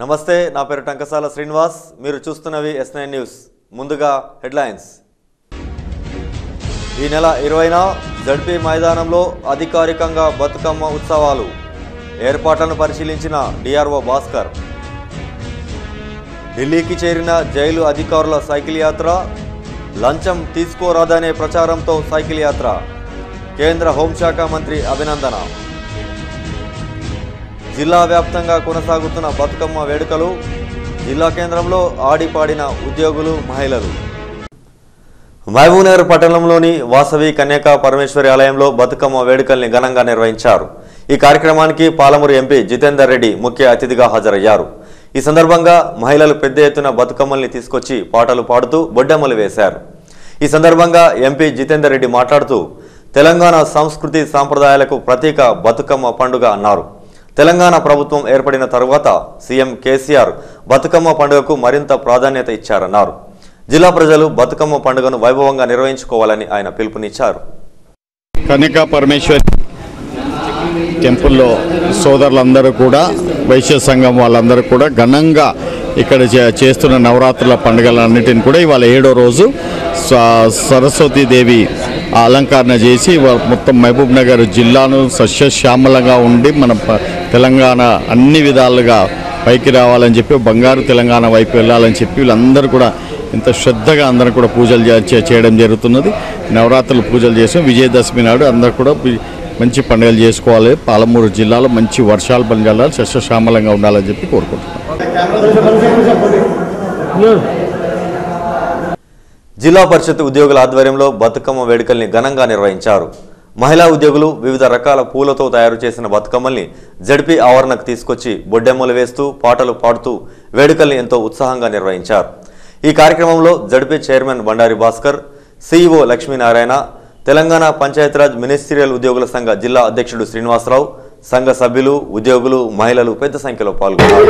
నమస్తే, నా పేరు టంకసాల శ్రీనివాస్. మీరు చూస్తున్నవి S9 న్యూస్. ముందుగా హెడ్లైన్స్. ఈ నెల 20న జడ్పీ మైదానంలో అధికారికంగా బతుకమ్మ ఉత్సవాలు. ఏర్పాట్లను పరిశీలించిన డిఆర్ఓ భాస్కర్. ఢిల్లీకి చేరిన జైలు అధికారుల సైకిల్ యాత్ర. లంచం తీసుకోరాదనే ప్రచారంతో సైకిల్ యాత్ర. కేంద్ర హోంశాఖ మంత్రి అభినందన. జిల్లా వ్యాప్తంగా కొనసాగుతున్న బతుకమ్మ వేడుకలు. జిల్లా కేంద్రంలో ఆడిపాడిన ఉద్యోగులు, మహిళలు. మహబూబ్నగర్ పట్టణంలోని వాసవి కన్యకా పరమేశ్వరి ఆలయంలో బతుకమ్మ వేడుకల్ని ఘనంగా నిర్వహించారు. ఈ కార్యక్రమానికి పాలమూరు ఎంపీ జితేందర్ రెడ్డి ముఖ్య అతిథిగా హాజరయ్యారు. ఈ సందర్భంగా మహిళలు పెద్ద ఎత్తున బతుకమ్మల్ని తీసుకొచ్చి పాటలు పాడుతూ బొడ్డెమ్మలు వేశారు. ఈ సందర్భంగా ఎంపీ జితేందర్ రెడ్డి మాట్లాడుతూ తెలంగాణ సంస్కృతి సాంప్రదాయాలకు ప్రతీక బతుకమ్మ పండుగ అన్నారు. తెలంగాణ ప్రభుత్వం ఏర్పడిన తరువాత సీఎం కేసీఆర్ బతుకమ్మ పండుగకు మరింత ప్రాధాన్యత ఇచ్చారన్నారు. జిల్లా ప్రజలు బతుకమ్మ పండుగను వైభవంగా నిర్వహించుకోవాలని ఆయన పిలుపునిచ్చారు. కన్యకా పరమేశ్వరి టెంపుల్లో సోదరులందరూ కూడా, వైశ్య సంఘం వాళ్ళందరూ కూడా ఘనంగా ఇక్కడ చేస్తున్న నవరాత్రుల పండుగలన్నిటిని కూడా ఇవాళ 7వ రోజు సరస్వతీదేవి అలంకరణ చేసి మొత్తం మహబూబ్ నగర్ జిల్లాను సస్యశ్యామలంగా ఉండి మన తెలంగాణ అన్ని విధాలుగా పైకి రావాలని చెప్పి, బంగారు తెలంగాణ వైపు వెళ్ళాలని చెప్పి వీళ్ళందరూ కూడా ఇంత శ్రద్ధగా అందరూ కూడా పూజలు చేయడం జరుగుతున్నది. నవరాత్రులు పూజలు చేసాం. విజయదశమి నాడు అందరూ కూడా మంచి పండుగలు చేసుకోవాలి. పాలమూరు జిల్లాలో మంచి వర్షాలు పండాలి, సస్యశ్యామలంగా ఉండాలని చెప్పి కోరుకుంటున్నాం. జిల్లా పరిషత్ ఉద్యోగుల ఆధ్వర్యంలో బతుకమ్మ వేడుకల్ని ఘనంగా నిర్వహించారు. మహిళా ఉద్యోగులు వివిధ రకాల పూలతో తయారు చేసిన బతుకమ్మల్ని జడ్పీ ఆవరణకు తీసుకొచ్చి బొడ్డెమ్మలు వేస్తూ పాటలు పాడుతూ వేడుకల్ని ఎంతో ఉత్సాహంగా నిర్వహించారు. ఈ కార్యక్రమంలో ZP chairman Bandari Bhaskar, CEO Lakshminarayana, Telangana Panchayati Raj ministerial ఉద్యోగుల సంఘ జిల్లా అధ్యక్షుడు శ్రీనివాసరావు, సంఘ సభ్యులు, ఉద్యోగులు, మహిళలు పెద్ద సంఖ్యలో పాల్గొన్నారు.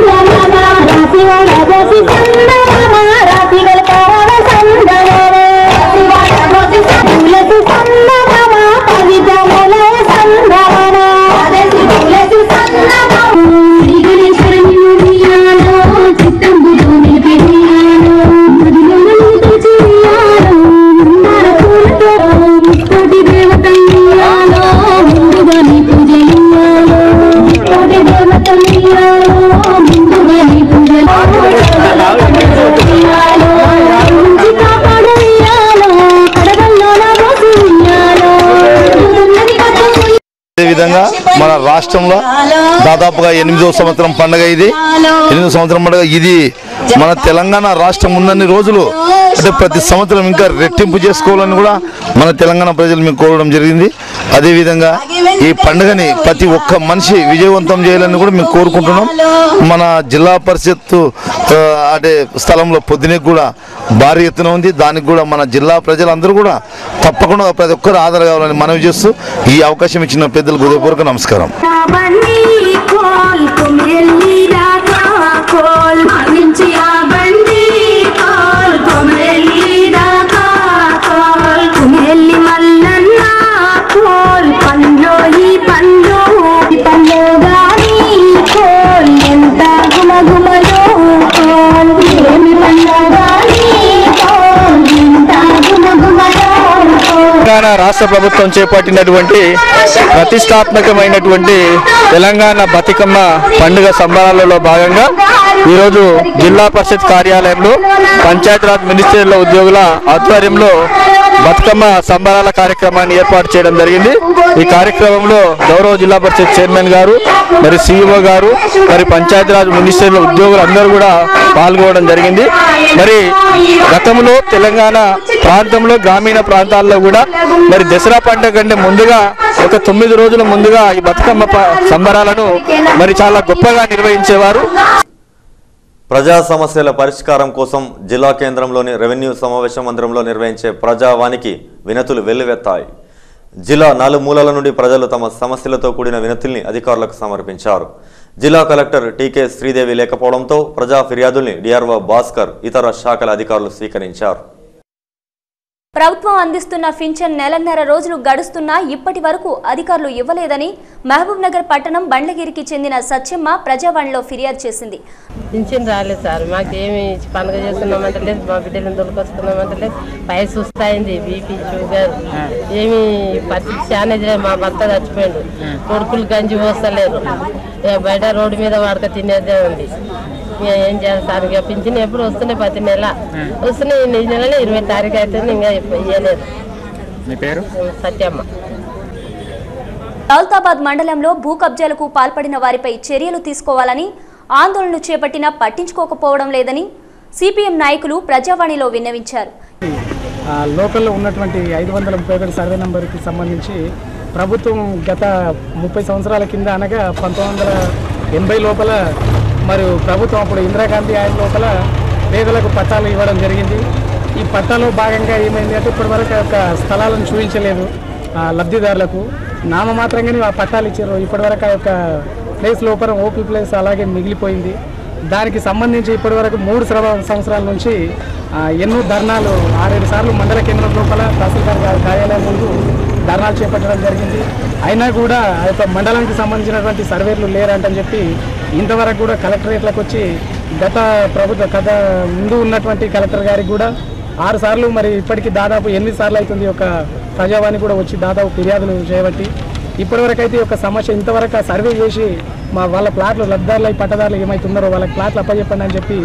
అదేవిధంగా మన రాష్ట్రంలో దాదాపుగా 8వ సంవత్సరం పండుగ ఇది. 8వ సంవత్సరం పండుగ ఇది. మన తెలంగాణ రాష్ట్రం ఉన్నన్ని రోజులు అంటే ప్రతి సంవత్సరం ఇంకా రెట్టింపు చేసుకోవాలని కూడా మన తెలంగాణ ప్రజలు మేము కోరడం జరిగింది. అదేవిధంగా ఈ పండుగని ప్రతి ఒక్క మనిషి విజయవంతం చేయాలని కూడా మేము కోరుకుంటున్నాం. మన జిల్లా పరిషత్ అంటే స్థలంలో పొద్దునే కూడా భారీ ఎత్తున ఉంది. దానికి కూడా మన జిల్లా ప్రజలందరూ కూడా తప్పకుండా ప్రతి ఒక్కరు ఆదరణ కావాలని మనవి చేస్తూ ఈ అవకాశం ఇచ్చిన పెద్దలకు హృదయపూర్వక నమస్కారం. తెలంగాణ రాష్ట్ర ప్రభుత్వం చేపట్టినటువంటి ప్రతిష్టాత్మకమైనటువంటి తెలంగాణ బతుకమ్మ పండుగ సంబరాలలో భాగంగా ఈరోజు జిల్లా పరిషత్ కార్యాలయంలో పంచాయతీరాజ్ మినిస్టరీలో ఉద్యోగుల ఆధ్వర్యంలో బతుకమ్మ సంబరాల కార్యక్రమాన్ని ఏర్పాటు చేయడం జరిగింది. ఈ కార్యక్రమంలో గౌరవ జిల్లా పరిషత్ చైర్మన్ గారు, మరి సిఇఓ గారు, మరి పంచాయతీరాజ్ మినిస్టరీలో ఉద్యోగులు అందరూ కూడా పాల్గొనడం జరిగింది. మరి గతంలో తెలంగాణ ప్రాంతంలో గ్రామీణ ప్రాంతాల్లో కూడా మరి దసరా పండుగ కంటే ముందుగా ఒక 9 రోజుల ముందుగా ఈ బతుకమ్మ సంబరాలను మరి చాలా గొప్పగా నిర్వహించేవారు. ప్రజా సమస్యల పరిష్కారం కోసం జిల్లా కేంద్రంలోని రెవెన్యూ సమావేశ మందిరంలో నిర్వహించే ప్రజావానికి వినతులు వెల్లువెత్తాయి. జిల్లా నలుమూలల నుండి ప్రజలు తమ సమస్యలతో కూడిన వినతుల్ని అధికారులకు సమర్పించారు. జిల్లా కలెక్టర్ టీకే శ్రీదేవి లేకపోవడంతో ప్రజా ఫిర్యాదుల్ని డిఆర్ఓ భాస్కర్, ఇతర శాఖల అధికారులు స్వీకరించారు. ప్రభుత్వం అందిస్తున్న పింఛన్ నెలన్నర రోజులు గడుస్తున్నా ఇప్పటి వరకు అధికారులు ఇవ్వలేదని మహబూబ్ నగర్ పట్టణం బండ్లగిరికి చెందిన సత్యమ్మ ప్రజావాణిలో ఫిర్యాదు చేసింది. పింఛన్ రాలేదు సార్, మాకేమి పండుగ చేస్తున్నామంటే లేదు, మా బిడ్డలను దొరికొస్తున్నామంటే లేదు, పై సుస్తాయింది, బీపీ షుగర్ ఏమి పరిస్థితి చాలా. మా భర్త చచ్చిపోయాడు, కొడుకులు గంజి పోస్తలేరు, బయట రోడ్డు మీద వాడక తినేదే ఉంది. ఏం చేస్తారు ఇక పింఛన్ ఎప్పుడు వస్తున్నాయి, ప్రతి నెల వస్తున్నాయి. ఈ నెలలో 20 తారీఖు అవుతుంది, ఇంకా ఇవ్వలేదు. మీ పేరు? సత్యమ్మ. దౌలతాబాద్ మండలంలో భూ కబ్జాలకు పాల్పడిన వారిపై చర్యలు తీసుకోవాలని ఆందోళన చేపట్టినా పట్టించుకోకపోవడం లేదని సిపిఎం నాయకులు ప్రజావాణిలో విన్నవించారు. లోకల్లో ఉన్నటువంటి 531 సర్వే నంబర్కి సంబంధించి ప్రభుత్వం గత 30 సంవత్సరాల కింద అనగా 1980 లోపల మరియు ప్రభుత్వం అప్పుడు ఇందిరాగాంధీ ఆయన లోపల పేదలకు పట్టాలు ఇవ్వడం జరిగింది. ఈ పట్టాలో భాగంగా ఏమైంది అంటే ఇప్పటివరకు ఒక స్థలాలను చూపించలేదు లబ్ధిదారులకు, నామమాత్రంగానే ఆ పట్టాలు ఇచ్చారు. ఇప్పటివరకు ఆ యొక్క ప్లేస్ లోపల ఓపీ ప్లేస్ అలాగే మిగిలిపోయింది. దానికి సంబంధించి ఇప్పటివరకు 3 సంవత్సరాల నుంచి ఎన్నో ధర్నాలు 6-7 సార్లు మండల కేంద్రం లోపల తహసీల్దార్ కార్యాలయం ముందు ధర్నాలు చేపట్టడం జరిగింది. అయినా కూడా ఆ యొక్క మండలానికి సంబంధించినటువంటి సర్వేలు లేరంటని చెప్పి ఇంతవరకు కూడా కలెక్టరేట్లకు వచ్చి గత ముందు ఉన్నటువంటి కలెక్టర్ గారికి కూడా 6 సార్లు మరి ఇప్పటికీ దాదాపు 8 సార్లు అవుతుంది. ఒక ప్రజావాణి కూడా వచ్చి దాదాపు ఫిర్యాదులు చేయబట్టి ఇప్పటివరకు అయితే ఒక సమస్య ఇంతవరకు ఆ సర్వే చేసి వాళ్ళ ప్లాట్లు లబ్ధిదారులు పట్టదారులు ఏమైతున్నారో వాళ్ళకి ప్లాట్లు అప్పచెప్పండి అని చెప్పి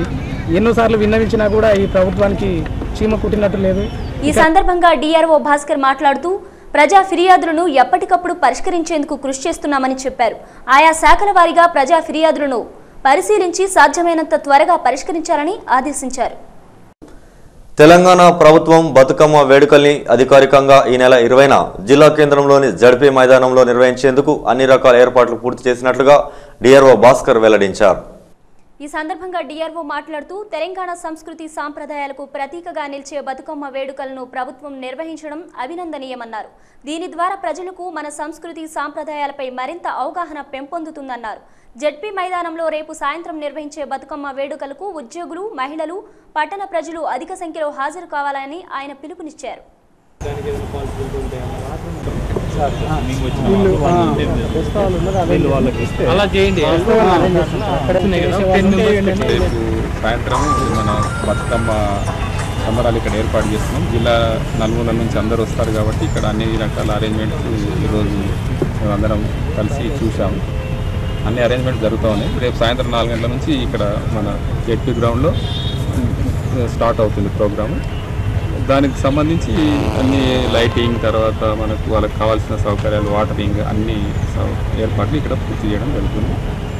ఎన్నోసార్లు విన్నవించినా కూడా ఈ ప్రభుత్వానికి చీమ కుట్టినట్టు లేదు. ఈ సందర్భంగా డిఆర్ఓ భాస్కర్ మాట్లాడుతూ ప్రజా ఫిర్యాదులను ఎప్పటికప్పుడు పరిష్కరించేందుకు కృషి చేస్తున్నామని చెప్పారు. ఆయా శాఖల వారీగా ప్రజా ఫిర్యాదులను పరిశీలించి సాధ్యమైనంత త్వరగా పరిష్కరించాలని ఆదేశించారు. తెలంగాణ ప్రభుత్వం బతుకమ్మ వేడుకల్ని అధికారికంగా ఈ నెల 20న జిల్లా కేంద్రంలోని జడ్పీ మైదానంలో నిర్వహించేందుకు అన్ని రకాల ఏర్పాట్లు పూర్తి చేసినట్లుగా డిఆర్ఓ భాస్కర్ వెల్లడించారు. ఈ సందర్భంగా డిఆర్ఓ మాట్లాడుతూ తెలంగాణ సంస్కృతి సాంప్రదాయాలకు ప్రతీకగా నిలిచే బతుకమ్మ వేడుకలను ప్రభుత్వం నిర్వహించడం అభినందనీయమన్నారు. దీని ద్వారా ప్రజలకు మన సంస్కృతి సాంప్రదాయాలపై మరింత అవగాహన పెంపొందుతుందన్నారు. జడ్పీ మైదానంలో రేపు సాయంత్రం నిర్వహించే బతుకమ్మ వేడుకలకు ఉద్యోగులు, మహిళలు, పట్టణ ప్రజలు అధిక సంఖ్యలో హాజరు కావాలని ఆయన పిలుపునిచ్చారు. సాయంత్రం మన బతుకమ్మ సంబరాలు ఇక్కడ ఏర్పాటు చేస్తున్నాం. జిల్లా నలుమూలల నుంచి అందరూ వస్తారు కాబట్టి ఇక్కడ అన్ని రకాల అరేంజ్మెంట్స్ ఈరోజు అందరం కలిసి చూసాము. అన్ని అరేంజ్మెంట్స్ జరుగుతూ ఉన్నాయి. రేపు సాయంత్రం 4 గంటల నుంచి ఇక్కడ మన జెడ్పీ గ్రౌండ్లో స్టార్ట్ అవుతుంది ప్రోగ్రాము. దానికి సంబంధించి అన్ని లైటింగ్, తర్వాత మనకు వాళ్ళకి కావాల్సిన సౌకర్యాలు, వాటరింగ్ అన్ని ఏర్పాట్లు ఇక్కడ పూర్తి చేయడం జరుగుతుంది.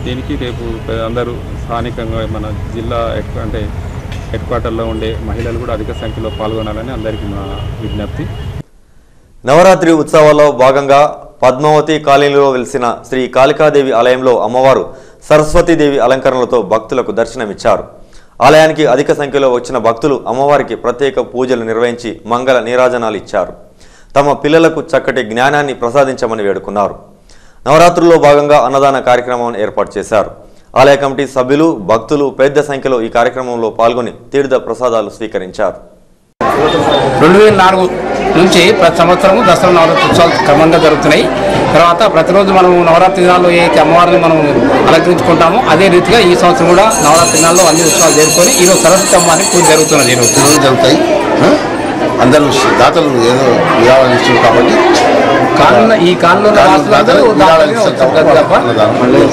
దీనికి రేపు అందరూ స్థానికంగా మన జిల్లా అంటే హెడ్ క్వార్టర్లో ఉండే మహిళలు కూడా అధిక సంఖ్యలో పాల్గొనాలని అందరికీ మా విజ్ఞప్తి. నవరాత్రి ఉత్సవాల్లో భాగంగా పద్మావతి కాలనీలో వెలిసిన శ్రీ కాళికాదేవి ఆలయంలో అమ్మవారు సరస్వతీదేవి అలంకరణలతో భక్తులకు దర్శనమిచ్చారు. ఆలయానికి అధిక సంఖ్యలో వచ్చిన భక్తులు అమ్మవారికి ప్రత్యేక పూజలు నిర్వహించి మంగళ నీరాజనాలు ఇచ్చారు. తమ పిల్లలకు చక్కటి జ్ఞానాన్ని ప్రసాదించమని వేడుకున్నారు. నవరాత్రుల్లో భాగంగా అన్నదాన కార్యక్రమాన్ని ఏర్పాటు చేశారు. ఆలయ కమిటీ సభ్యులు, భక్తులు పెద్ద సంఖ్యలో ఈ కార్యక్రమంలో పాల్గొని తీర్థ ప్రసాదాలు స్వీకరించారు. 2004 నుంచి ప్రతి సంవత్సరము దసరా నవరాత్రి ఉత్సవాలు క్రమంగా జరుగుతున్నాయి. తర్వాత ప్రతిరోజు మనం నవరాత్రి దినాల్లో ఏ అమ్మవారిని మనం అలంకరించుకుంటామో అదే రీతిగా ఈ సంవత్సరం కూడా నవరాత్రి దినాల్లో అన్ని ఉత్సవాలు జరుపుకొని ఈరోజు సరస్వతి అమ్మవారికి పూజ జరుగుతున్నది. ఈరోజు జరుగుతాయి. అందరూ దాతలు ఏదో విరాళాలు ఇస్తారు కాబట్టి ఈ కాలంలో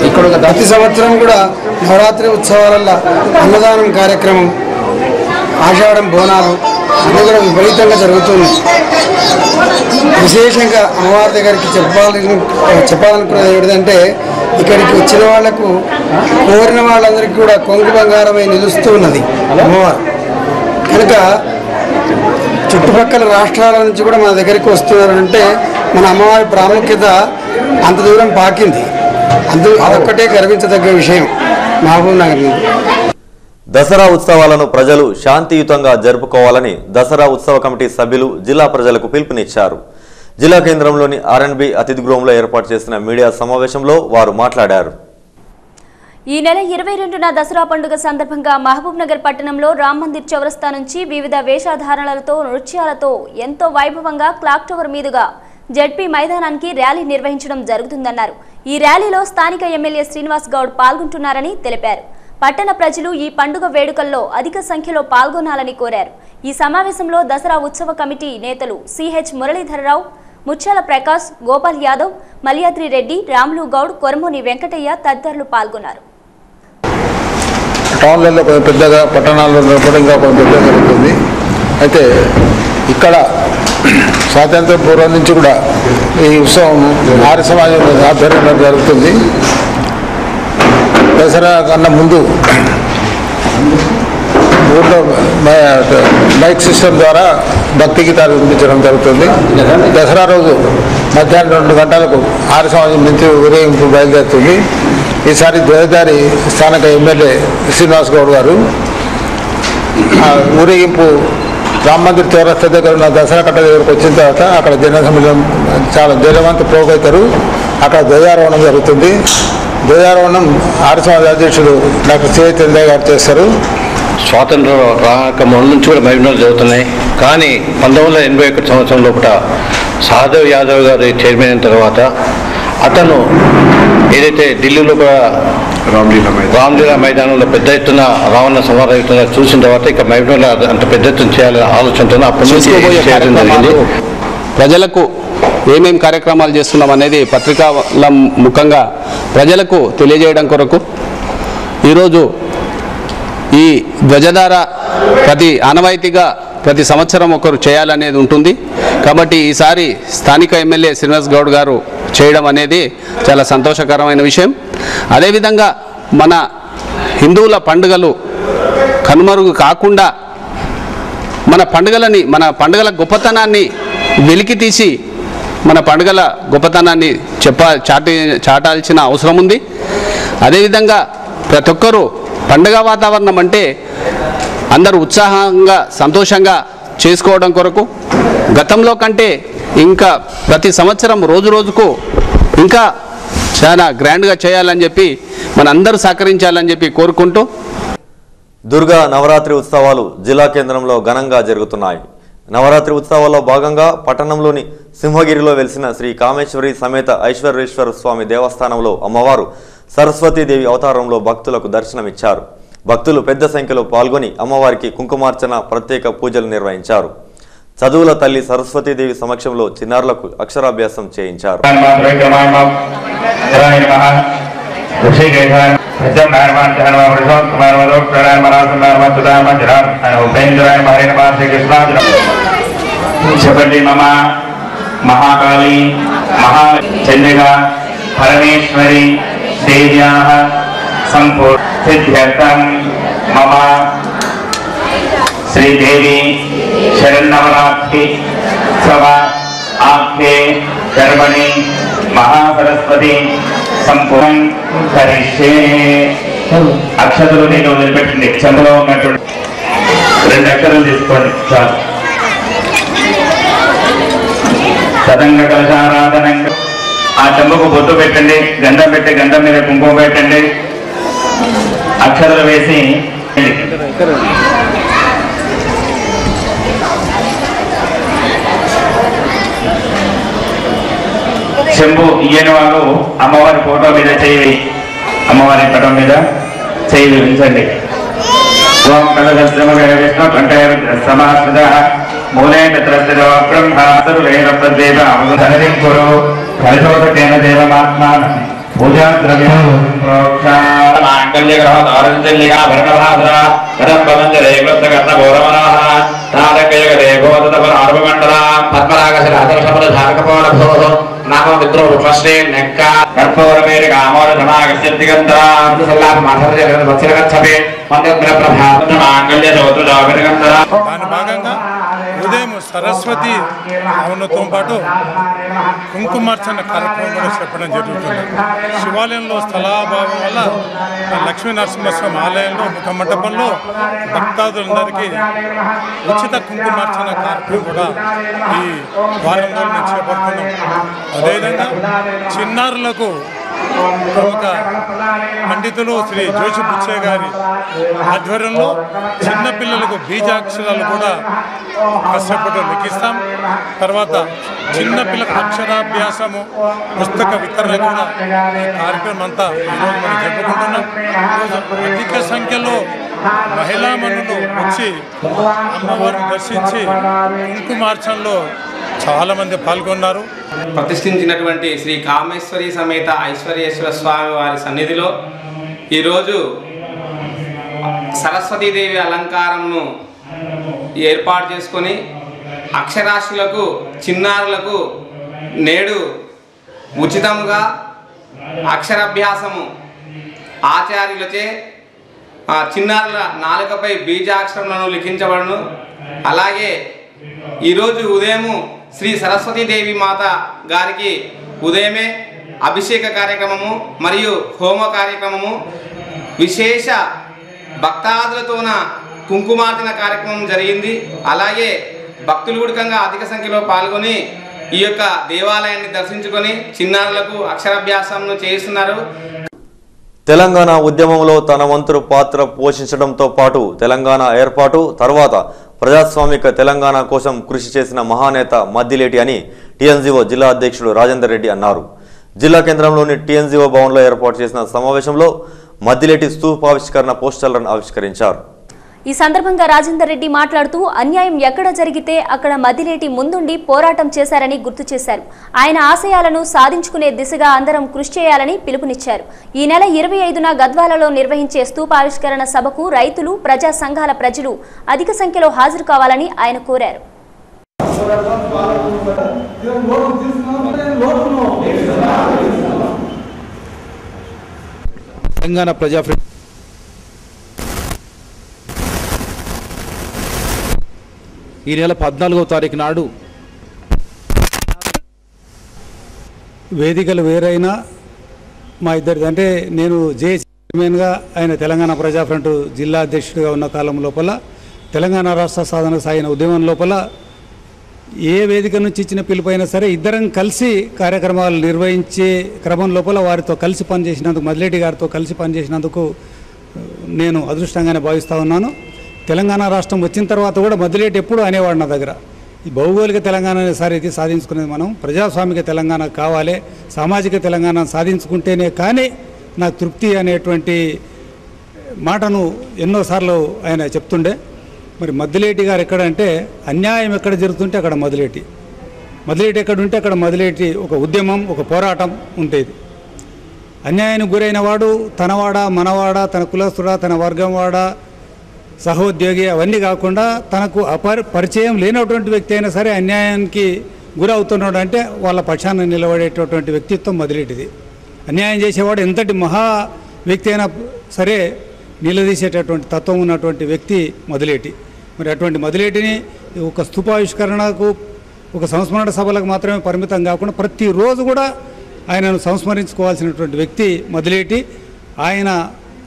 ఇక్కడ ప్రతి సంవత్సరం కూడా నవరాత్రి ఉత్సవాలలో అన్నదానం కార్యక్రమం, ఆషాఢం బోనాలు అన్నీ కూడా విపరీతంగా జరుగుతుంది. విశేషంగా అమ్మవారి దగ్గరికి చెప్పాలనుకున్నది ఏంటంటే ఇక్కడికి వచ్చిన వాళ్లకు కోరిన వాళ్ళందరికీ కూడా కొంగు బంగారమై నిలుస్తూ ఉన్నది అమ్మవారు. కనుక చుట్టుపక్కల రాష్ట్రాల నుంచి కూడా మన దగ్గరికి వస్తున్నారంటే మన అమ్మవారి ప్రాముఖ్యత అంత దూరం పాకింది. అదొక్కటే గర్వించదగ్గ విషయం మహబూబ్ నగర్ నుండి. దసరా ఉత్సవాలను ప్రజలు శాంతియుతంగా జరుపుకోవాలని దసరా ఉత్సవ కమిటీ సభ్యులు జిల్లా ప్రజలకు పిలుపునిచ్చారు. జిల్లా కేంద్రంలోని R&B అతిథి గృహంలో ఏర్పాటు చేసిన మీడియా సమావేశంలో వారు మాట్లాడారు. ఈ నెల 22న దసరా పండుగ సందర్భంగా మహబూబ్ నగర్ పట్టణంలో రామ్ మందిర్ చౌరస్తా నుంచి వివిధ వేషధారణలతో నృత్యాలతో ఎంతో వైభవంగా క్లాక్ టవర్ మీదుగా జడ్పీ మైదానానికి ర్యాలీ నిర్వహించడం జరుగుతుందన్నారు. ఈ ర్యాలీలో స్థానిక ఎమ్మెల్యే శ్రీనివాస్ గౌడ్ పాల్గొంటున్నారని తెలిపారు. పట్టణ ప్రజలు ఈ పండుగ వేడుకల్లో అధిక సంఖ్యలో పాల్గొనాలని కోరారు. ఈ సమావేశంలో దసరా ఉత్సవ కమిటీ నేతలు సిహెచ్ మురళీధరరావు, ముచ్చాల ప్రకాష్, గోపాల్ యాదవ్, మల్యాద్రి రెడ్డి, రాములు గౌడ్, కొరమోని వెంకటయ్య తదితరులు పాల్గొన్నారు. టౌన్లలో కొంచెం పెద్దగా, పట్టణాల్లో ఇంకా కొంచెం పెద్దగా జరుగుతుంది. అయితే ఇక్కడ స్వాతంత్ర పూర్వం నుంచి కూడా ఈ ఉత్సవం ఆర్య సమాజం ఆధ్వర్యంలో జరుగుతుంది. దసరా కన్నా ముందు ఊళ్ళో మైక్ సిస్టమ్ ద్వారా భక్తి గీతాలు వినిపించడం జరుగుతుంది. దసరా రోజు మధ్యాహ్నం 2 గంటలకు ఆర్య సమాజం నుంచి ఊరేగింపు బయలుదేరుతుంది. ఈసారి ధ్వజధారి స్థానిక ఎమ్మెల్యే శ్రీనివాస్ గౌడ్ గారు ఊరేగింపు రామ్ మందిర్ చౌరస్తా దగ్గర ఉన్న దసరా కట్ట దగ్గరకు వచ్చిన తర్వాత అక్కడ జనసమూహం చాలా జనవంత పోగవుతారు. అక్కడ ధ్వజారోహణం జరుగుతుంది. ధ్వజారోహణం ఆర్య సమాజ అధ్యక్షుడు డాక్టర్ సిహెచ్ చంద్రయ్య గారు చేస్తారు. స్వాతంత్రం రాక మొదల నుంచి కూడా మహిళలు జరుగుతున్నాయి. కానీ 1981 సంవత్సరం లోపల సహదేవ్ యాదవ్ గారు చైర్మన్ అయిన తర్వాత అతను ఏదైతే ఢిల్లీలో కూడా రామ్లీలా మైదానంలో పెద్ద ఎత్తున రావణ సంహారం చూసిన తర్వాత ఇక మహిళలు అంత పెద్ద ఎత్తున చేయాలనే ఆలోచనతో అప్పటి నుంచి చేయడం జరిగింది. ప్రజలకు ఏమేం కార్యక్రమాలు చేస్తున్నాం అనేది పత్రికల ముఖంగా ప్రజలకు తెలియజేయడం కొరకు ఈరోజు ఈ ధ్వజధార ఆనవాయితీగా ప్రతి సంవత్సరం ఒకరు చేయాలనేది ఉంటుంది. కాబట్టి ఈసారి స్థానిక ఎమ్మెల్యే శ్రీనివాస్ గౌడ్ గారు చేయడం అనేది చాలా సంతోషకరమైన విషయం. అదేవిధంగా మన హిందువుల పండుగలు కనుమరుగు కాకుండా మన పండుగల గొప్పతనాన్ని వెలికి తీసి మన పండుగల గొప్పతనాన్ని చాటాల్సిన అవసరం ఉంది. అదేవిధంగా ప్రతి ఒక్కరూ పండుగ వాతావరణం అంటే అందరూ ఉత్సాహంగా సంతోషంగా చేసుకోవడం కొరకు గతంలో కంటే ఇంకా ప్రతి సంవత్సరం రోజు రోజుకు ఇంకా చాలా గ్రాండ్గా చేయాలని చెప్పి మనందరూ సహకరించాలని చెప్పి కోరుకుంటూ దుర్గా నవరాత్రి ఉత్సవాలు జిల్లా కేంద్రంలో ఘనంగా జరుగుతున్నాయి. నవరాత్రి ఉత్సవాల్లో భాగంగా పట్టణంలోని సింహగిరిలో వెలిసిన శ్రీ కామేశ్వరి సమేత ఐశ్వర్యేశ్వర స్వామి దేవస్థానంలో అమ్మవారు సరస్వతీదేవి అవతారంలో భక్తులకు దర్శనమిచ్చారు. భక్తులు పెద్ద సంఖ్యలో పాల్గొని అమ్మవారికి కుంకుమార్చన, ప్రత్యేక పూజలు నిర్వహించారు. చదువుల తల్లి సరస్వతీదేవి సమక్షంలో చిన్నారులకు అక్షరాభ్యాసం చేయించారు. महाकाली महाचंडिका परमेश्वरी देव्याः संपूर्ण सिद्ध्यर्थं मम श्रीदेवी शरन्नवरात्रि उत्सव आख्ये कर्मणि महासरस्वती संपूर्ण करिष्ये. అక్షతలు నేను వదిలిపెట్టండి. చంద్రలో ఉన్నటువంటి 2 అక్షరాలు తీసుకోండి చాలు. సదంగ కలశారాధనంగా ఆ చెంబుకు బొట్టు పెట్టండి, గంధం పెట్టి గంధం మీద కుంకుమ పెట్టండి, అక్షరాలు వేసి చెంబు ఇయ్యని వాళ్ళు అమ్మవారి ఫోటో మీద చేయి, అమ్మవారి పటం మీద చేయి ఉంచండి. ఓం కలశస్త్రమవిష్ణు కంఠే సమాస్మృత మూలే మిత్రస్తిరో బ్రహ్మాసురేణ ధనరిం కురు కలశోదకేన దేవమాత్మానం పూజా ద్రవ్యం మాంగళ్యగ్రహ తారంజల్యగా భరణభాద్ర కదంబమంజరేవృత్తకర్ణ గౌరవనాః తారకయగదేవోదతపరార్వమండల పద్మరాగశిలాదర్శపద ధారకపోలభోః నామ మిత్రో వృక్షశ్రీ నెక్క కర్పూరమేరి కామోర సమాగస్యంతిగంధరా సల్లాభ మాధవజగన్ వత్సరగచ్చపే మందగ్ర ప్రభావం మాంగళ్య చౌత్ర జాగరగంధరా. దాని భాగంగా ఉదయం సరస్వతి హవనంతో పాటు కుంకుమార్చన కార్యక్రమం కూడా చెప్పడం జరుగుతుంది. శివాలయంలో స్థలాభావం వల్ల లక్ష్మీ నరసింహస్వామి ఆలయంలో ముఖ మండపంలో భక్తాదులందరికీ ఉచిత కుంకుమార్చన కార్యక్రమం కూడా ఈ వారం రోజుల నుంచి చేపడుతున్నాం. అదేవిధంగా చిన్నారులకు ప్రముఖ పండితులు శ్రీ జోషి బుచ్చే గారి ఆధ్వర్యంలో చిన్నపిల్లలకు బీజాక్షరాలు కూడా కష్టపడి లిఖిస్తాం. తర్వాత చిన్నపిల్లలకు అక్షరాభ్యాసము పుస్తక వితరణ కూడా ఈ కార్యక్రమం అంతా ఈరోజు మనం జరుపుకుంటున్నాం. అధిక సంఖ్యలో మహిళా మనులు వచ్చి అమ్మవారిని దర్శించి కుంకుమార్చనలో చాలా మంది పాల్గొన్నారు. ప్రతిష్ఠించినటువంటి శ్రీ కామేశ్వరి సమేత ఐశ్వర్యేశ్వర స్వామి వారి సన్నిధిలో ఈరోజు సరస్వతీదేవి అలంకారంను ఏర్పాటు చేసుకొని అక్షరాస్యులకు చిన్నారులకు నేడు ఉచితంగా అక్షరాభ్యాసము ఆచార్యులచే చిన్నారుల నాలుకపై బీజాక్షరములను లిఖించబడును. అలాగే ఈరోజు ఉదయము శ్రీ సరస్వతీదేవి మాత గారికి ఉదయమే అభిషేక కార్యక్రమము మరియు హోమ కార్యక్రమము విశేష భక్తాదులతోన కుంకుమార్చన కార్యక్రమం జరిగింది. అలాగే భక్తులు కూడికంగా అధిక సంఖ్యలో పాల్గొని ఈ యొక్క దేవాలయాన్ని దర్శించుకొని చిన్నారులకు అక్షరాభ్యాసంను చేస్తున్నారు. తెలంగాణ ఉద్యమంలో తన వంతు పాత్ర పోషించడంతో పాటు తెలంగాణ ఏర్పాటు తర్వాత ప్రజాస్వామిక తెలంగాణ కోసం కృషి చేసిన మహానేత మద్దిలేటి అని టీఎన్జీఓ జిల్లా అధ్యక్షుడు రాజేందర్ రెడ్డి అన్నారు. జిల్లా కేంద్రంలోని టీఎన్జీఓ భవన్లో ఏర్పాటు చేసిన సమావేశంలో మద్దిలేటి స్తూపావిష్కరణ పోస్టర్లను ఆవిష్కరించారు. ఈ సందర్భంగా రాజేందర్ రెడ్డి మాట్లాడుతూ అన్యాయం ఎక్కడ జరిగితే అక్కడ మద్దిలేటి ముందుండి పోరాటం చేశారని గుర్తు చేశారు. ఆయన ఆశయాలను సాధించుకునే దిశగా అందరం కృషి చేయాలని పిలుపునిచ్చారు. ఈ నెల 25న గద్వాలలో నిర్వహించే స్తూపావిష్కరణ సభకు రైతులు, ప్రజా సంఘాల ప్రజలు అధిక సంఖ్యలో హాజరు కావాలని ఆయన కోరారు. తెలంగాణ ప్రజా ఈ నెల 14వ తారీఖు నాడు వేదికలు వేరైనా మా ఇద్దరిది అంటే నేను జేఏసీ చైర్మన్గా ఆయన తెలంగాణ ప్రజా ఫ్రంట్ జిల్లా అధ్యక్షుడిగా ఉన్న కాలం లోపల తెలంగాణ రాష్ట్ర సాధనకు సాగిన ఉద్యమం లోపల ఏ వేదిక నుంచి ఇచ్చిన పిలుపైనా సరే ఇద్దరం కలిసి కార్యక్రమాలు నిర్వహించే క్రమం లోపల వారితో కలిసి పనిచేసినందుకు మద్దిలేటి గారితో కలిసి పనిచేసినందుకు నేను అదృష్టంగానే భావిస్తూ ఉన్నాను. తెలంగాణ రాష్ట్రం వచ్చిన తర్వాత కూడా మద్దిలేటి ఎప్పుడు అనేవాడు నా దగ్గర, ఈ భౌగోళిక తెలంగాణ సారీ సాధించుకునేది మనం ప్రజాస్వామిక తెలంగాణ కావాలి, సామాజిక తెలంగాణ సాధించుకుంటేనే కానీ నాకు తృప్తి అనేటువంటి మాటను ఎన్నోసార్లు ఆయన చెప్తుండే. మరి మద్దిలేటి గారు ఎక్కడంటే అన్యాయం ఎక్కడ జరుగుతుంటే అక్కడ మద్దిలేటి ఎక్కడ ఉంటే అక్కడ మద్దిలేటి ఒక ఉద్యమం, ఒక పోరాటం ఉంటుంది. అన్యాయానికి గురైన వాడు తనవాడా మనవాడా, తన కులస్తుడా, తన వర్గం వాడా, సహోద్యోగి అవన్నీ కాకుండా తనకు పరిచయం లేనటువంటి వ్యక్తి అయినా సరే అన్యాయానికి గురవుతున్నాడు అంటే వాళ్ళ పక్షాన నిలబడేటటువంటి వ్యక్తిత్వం మద్దిలేటిది. అన్యాయం చేసేవాడు ఎంతటి మహా వ్యక్తి అయినా సరే నిలదీసేటటువంటి తత్వం ఉన్నటువంటి వ్యక్తి మద్దిలేటి. మరి అటువంటి మద్దిలేటిని ఒక స్తూపావిష్కరణకు, ఒక సంస్మరణ సభలకు మాత్రమే పరిమితం కాకుండా ప్రతిరోజు కూడా ఆయనను సంస్మరించుకోవాల్సినటువంటి వ్యక్తి మద్దిలేటి. ఆయన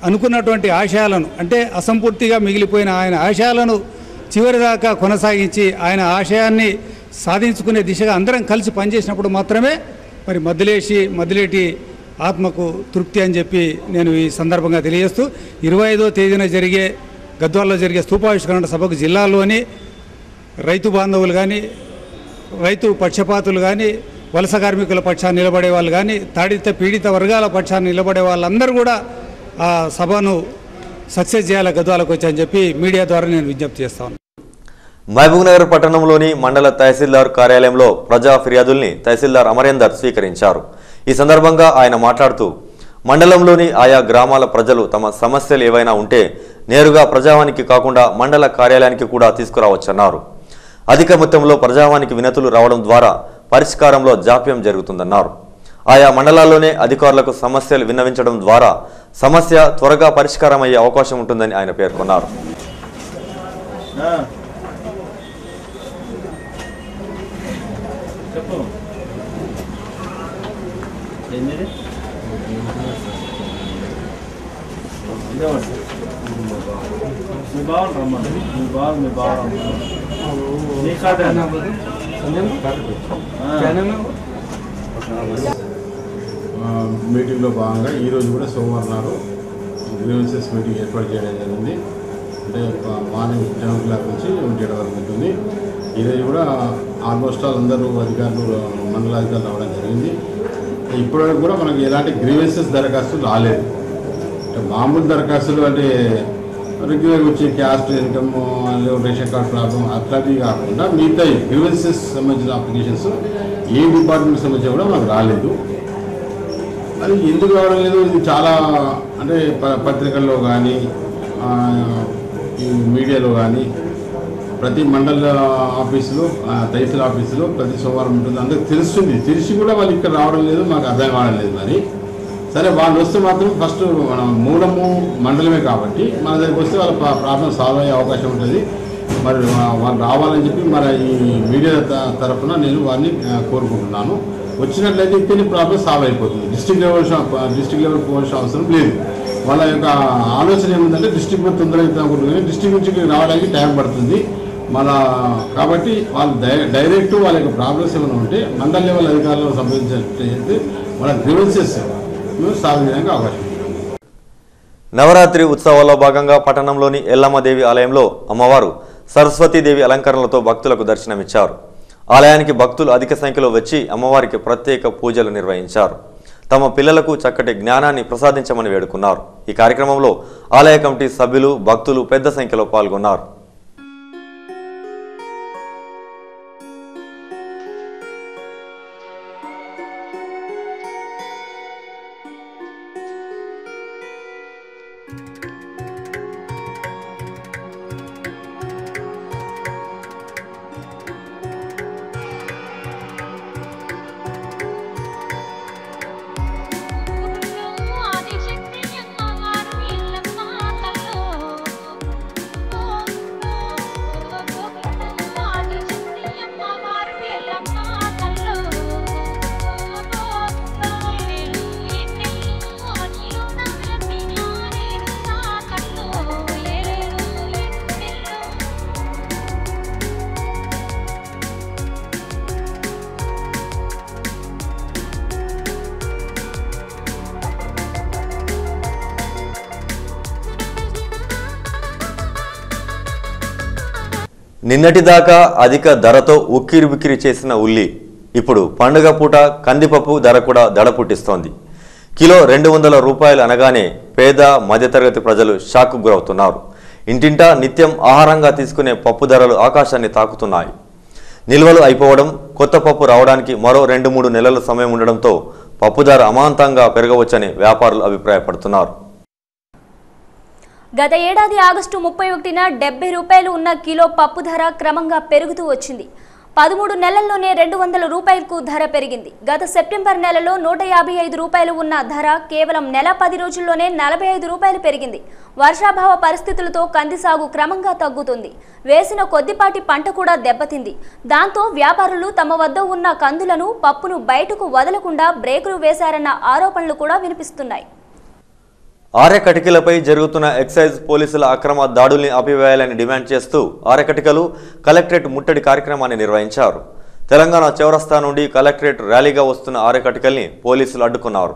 అనుకున్నటువంటి ఆశయాలను అంటే అసంపూర్తిగా మిగిలిపోయిన ఆయన ఆశయాలను చివరిదాకా కొనసాగించి ఆయన ఆశయాన్ని సాధించుకునే దిశగా అందరం కలిసి పనిచేసినప్పుడు మాత్రమే మరి మద్దిలేటి ఆత్మకు తృప్తి అని చెప్పి నేను ఈ సందర్భంగా తెలియజేస్తూ 25వ తేదీన గద్వాలలో జరిగే స్తూపావిష్కరణ సభకు జిల్లాలోని రైతు బాంధవులు కానీ, రైతు పక్షపాతులు కానీ, వలస కార్మికుల పక్షాన్ని నిలబడే వాళ్ళు కానీ, పీడిత వర్గాల పక్షాన్ని నిలబడే వాళ్ళందరూ కూడా ఆ సభను సక్సెస్ చేయాలి గద్వాలకు వచ్చాయని చెప్పి మీడియా ద్వారా నేను విజ్ఞప్తి చేస్తాను. మహబూబ్నగర్ పట్టణంలోని మండల తహసీల్దార్ కార్యాలయంలో ప్రజా ఫిర్యాదుల్ని తహసీల్దార్ అమరేందర్ స్వీకరించారు. ఈ సందర్భంగా ఆయన మాట్లాడుతూ మండలంలోని ఆయా గ్రామాల ప్రజలు తమ సమస్యలు ఏవైనా ఉంటే నేరుగా ప్రజావానికి కాకుండా మండల కార్యాలయానికి కూడా తీసుకురావచ్చన్నారు. అధిక మొత్తంలో ప్రజావానికి వినతులు రావడం ద్వారా పరిష్కారంలో జాప్యం జరుగుతుందన్నారు. ఆయా మండలాల్లోనే అధికారులకు సమస్యలు విన్నవించడం ద్వారా సమస్య త్వరగా పరిష్కారమయ్యే అవకాశం ఉంటుందని ఆయన పేర్కొన్నారు. మీటింగ్లో భాగంగా ఈరోజు కూడా సోమవారం నాడు గ్రీవెన్సెస్ మీటింగ్ ఏర్పాటు చేయడం జరిగింది. అంటే మార్నింగ్ 10 o'clock నుంచి 1 వరకు ఉంటుంది. ఈరోజు కూడా ఆల్మోస్ట్ ఆల్ అందరూ అధికారులు మండల అధికారులు రావడం జరిగింది. ఇప్పటివరకు కూడా మనకి ఎలాంటి గ్రీవెన్సెస్ దరఖాస్తులు రాలేదు. అంటే మామూలు దరఖాస్తులు అంటే రెగ్యులర్గా వచ్చే caste income ration card problem అట్లాంటివి కాకుండా మిగతా గ్రీవెన్సెస్ సంబంధించిన అప్లికేషన్స్ ఏ డిపార్ట్మెంట్కి సంబంధించి కూడా మనకు రాలేదు. అది ఎందుకు రావడం లేదు, ఇది చాలా అంటే పత్రికల్లో కానీ ఈ మీడియాలో కానీ ప్రతి మండల ఆఫీసులో తహసీల్ ఆఫీసులో ప్రతి సోమవారం ఉంటుంది, అందరికి తెలుస్తుంది. తెలిసి కూడా వాళ్ళు ఇక్కడ రావడం లేదు, మాకు అర్థం కావడం లేదు. మరి సరే వాళ్ళు వస్తే మాత్రం ఫస్ట్ మనం మూలము మండలమే కాబట్టి మన దగ్గరికి వస్తే వాళ్ళ ప్రాబ్లం సాల్వ్ అయ్యే అవకాశం ఉంటుంది. మరి వాళ్ళు రావాలని చెప్పి మరి ఈ మీడియా తరఫున నేను వారిని కోరుకుంటున్నాను. వచ్చినట్లయితే ఇక్కడ ప్రాబ్లం సాల్వ్ అయిపోతుంది. డిస్ట్రిక్ట్ లెవెల్ పోవాల్సిన అవసరం లేదు. వాళ్ళ యొక్క ఆలోచన ఏముందంటే డిస్ట్రిక్ట్ తొందరగా అవుతుంది అనుకుంటున్నాను, డిస్ట్రిక్ట్ నుంచి రావడానికి టైం పడుతుంది మన. కాబట్టి వాళ్ళు డైరెక్ట్ వాళ్ళ యొక్క ప్రాబ్లమ్స్ ఏమైనా ఉంటే మండల లెవెల్ అధికారులను సంప్రదించినట్లయితే వాళ్ళ గ్రీవెన్సెస్ సాల్వ్ చేయడానికి అవకాశం ఉంది. నవరాత్రి ఉత్సవాల్లో భాగంగా పట్టణంలోని ఎల్లమ్మదేవి ఆలయంలో అమ్మవారు సరస్వతీదేవి అలంకరణలతో భక్తులకు దర్శనమిచ్చారు. ఆలయానికి భక్తులు అధిక సంఖ్యలో వచ్చి అమ్మవారికి ప్రత్యేక పూజలు నిర్వహించారు. తమ పిల్లలకు చక్కటి జ్ఞానాన్ని ప్రసాదించమని వేడుకున్నారు. ఈ కార్యక్రమంలో ఆలయ కమిటీ సభ్యులు భక్తులు పెద్ద సంఖ్యలో పాల్గొన్నారు. నిన్నటిదాకా అధిక ధరతో ఉక్కిరిబిక్కిరి చేసిన ఉల్లి ఇప్పుడు పండుగ పూట కందిపప్పు ధర కూడా దడ పుట్టిస్తోంది. కిలో 200 రూపాయలు అనగానే పేద మధ్యతరగతి ప్రజలు షాక్కు గురవుతున్నారు. ఇంటింటా నిత్యం ఆహారంగా తీసుకునే పప్పు ధరలు ఆకాశాన్ని తాకుతున్నాయి. నిల్వలు అయిపోవడం, కొత్త పప్పు రావడానికి మరో 2-3 నెలల సమయం ఉండడంతో పప్పు ధర అమాంతంగా పెరగవచ్చని వ్యాపారులు అభిప్రాయపడుతున్నారు. గత ఏడాది ఆగస్టు 31న 70 రూపాయలు ఉన్న కిలో పప్పు ధర క్రమంగా పెరుగుతూ వచ్చింది. 13 నెలల్లోనే 200 రూపాయలకు ధర పెరిగింది. గత సెప్టెంబర్ నెలలో 155 రూపాయలు ఉన్న ధర కేవలం నెల 10 రోజుల్లోనే 45 రూపాయలు పెరిగింది. వర్షాభావ పరిస్థితులతో కంది సాగు క్రమంగా తగ్గుతుంది. వేసిన కొద్దిపాటి పంట కూడా దెబ్బతింది. దాంతో వ్యాపారులు తమ వద్ద ఉన్న కందులను, పప్పును బయటకు వదలకుండా బ్రేకులు వేశారన్న ఆరోపణలు కూడా వినిపిస్తున్నాయి. ఆర్యకటికలపై జరుగుతున్న ఎక్సైజ్ పోలీసుల అక్రమ దాడుల్ని ఆపివేయాలని డిమాండ్ చేస్తూ ఆర్యకటికలు కలెక్టరేట్ ముట్టడి కార్యక్రమాన్ని నిర్వహించారు. తెలంగాణ చౌరస్తా నుండి కలెక్టరేట్ ర్యాలీగా వస్తున్న ఆర్యకటికల్ని పోలీసులు అడ్డుకున్నారు.